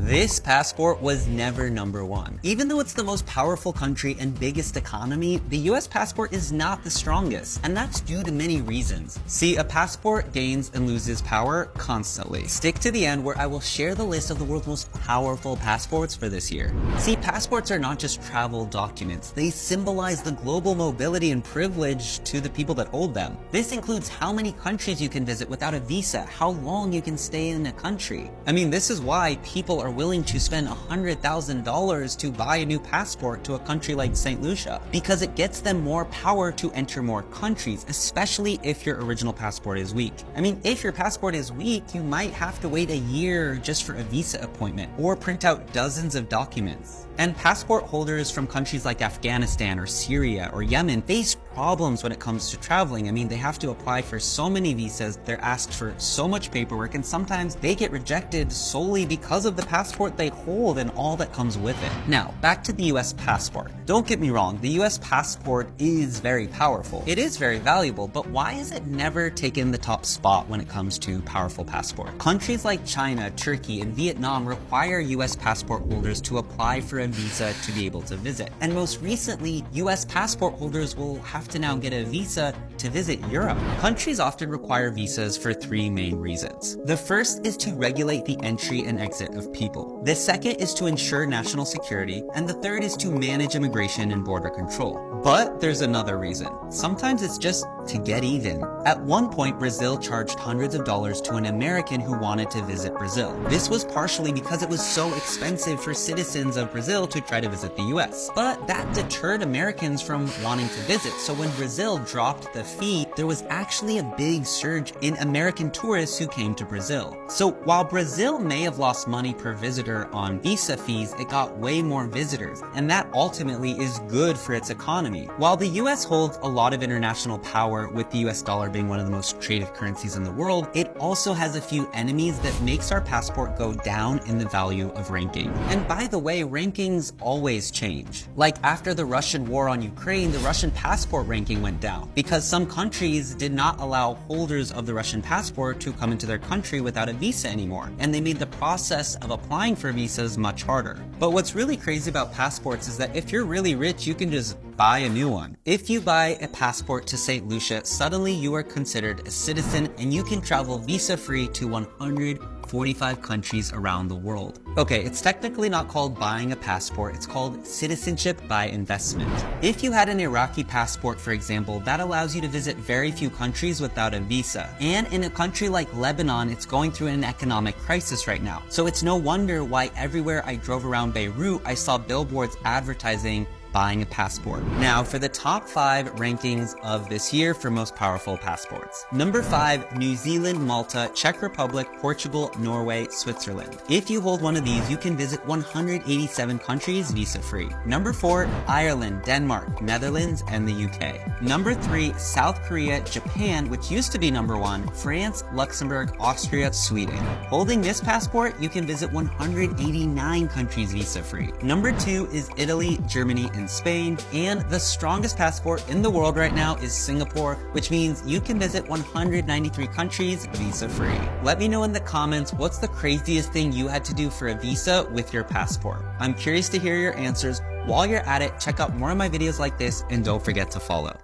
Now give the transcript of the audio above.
This passport was never number one. Even though it's the most powerful country and biggest economy, the US passport is not the strongest, and that's due to many reasons. See, a passport gains and loses power constantly. Stick to the end where I will share the list of the world's most powerful passports for this year. See, passports are not just travel documents, they symbolize the global mobility and privilege to the people that hold them. This includes how many countries you can visit without a visa, how long you can stay in a country. I mean, this is why people are willing to spend $100,000 to buy a new passport to a country like St. Lucia, because it gets them more power to enter more countries, especially if your original passport is weak. I mean, if your passport is weak, you might have to wait a year just for a visa appointment or print out dozens of documents. And passport holders from countries like Afghanistan or Syria or Yemen face problems when it comes to traveling. I mean, they have to apply for so many visas, they're asked for so much paperwork, and sometimes they get rejected solely because of the passport they hold and all that comes with it. Now, back to the US passport. Don't get me wrong, the US passport is very powerful. It is very valuable, but why is it never taken the top spot when it comes to powerful passport? Countries like China, Turkey, and Vietnam require US passport holders to apply for a visa to be able to visit. And most recently, US passport holders will have to now get a visa to visit Europe. Countries often require visas for three main reasons. The first is to regulate the entry and exit of people. The second is to ensure national security, and the third is to manage immigration and border control. But there's another reason. Sometimes it's just to get even. At one point, Brazil charged hundreds of dollars to an American who wanted to visit Brazil. This was partially because it was so expensive for citizens of Brazil to try to visit the US. But that deterred Americans from wanting to visit, so when Brazil dropped the fee, there was actually a big surge in American tourists who came to Brazil. So while Brazil may have lost money per visitor on visa fees, it got way more visitors, and that ultimately is good for its economy. While the US holds a lot of international power, with the US dollar being one of the most traded currencies in the world, it also has a few enemies that makes our passport go down in the value of ranking. And by the way, rankings always change. Like after the Russian war on Ukraine, the Russian passport ranking went down because some countries did not allow holders of the Russian passport to come into their country without a visa anymore, and they made the process of applying for visas much harder. But what's really crazy about passports is that if you're really rich, you can just buy a new one. If you buy a passport to St. Lucia, suddenly you are considered a citizen and you can travel visa-free to 145 countries around the world. Okay, it's technically not called buying a passport, it's called citizenship by investment. If you had an Iraqi passport, for example, that allows you to visit very few countries without a visa. And in a country like Lebanon, it's going through an economic crisis right now. So it's no wonder why everywhere I drove around Beirut, I saw billboards advertising buying a passport. Now for the top 5 rankings of this year for most powerful passports. Number 5, New Zealand, Malta, Czech Republic, Portugal, Norway, Switzerland. If you hold one of these, you can visit 187 countries visa-free. Number 4, Ireland, Denmark, Netherlands, and the UK. Number 3, South Korea, Japan, which used to be number 1, France, Luxembourg, Austria, Sweden. Holding this passport, you can visit 189 countries visa-free. Number 2 is Italy, Germany, and Spain, and the strongest passport in the world right now is Singapore, which means you can visit 193 countries visa-free. Let me know in the comments what's the craziest thing you had to do for a visa with your passport. I'm curious to hear your answers. While you're at it, check out more of my videos like this and don't forget to follow.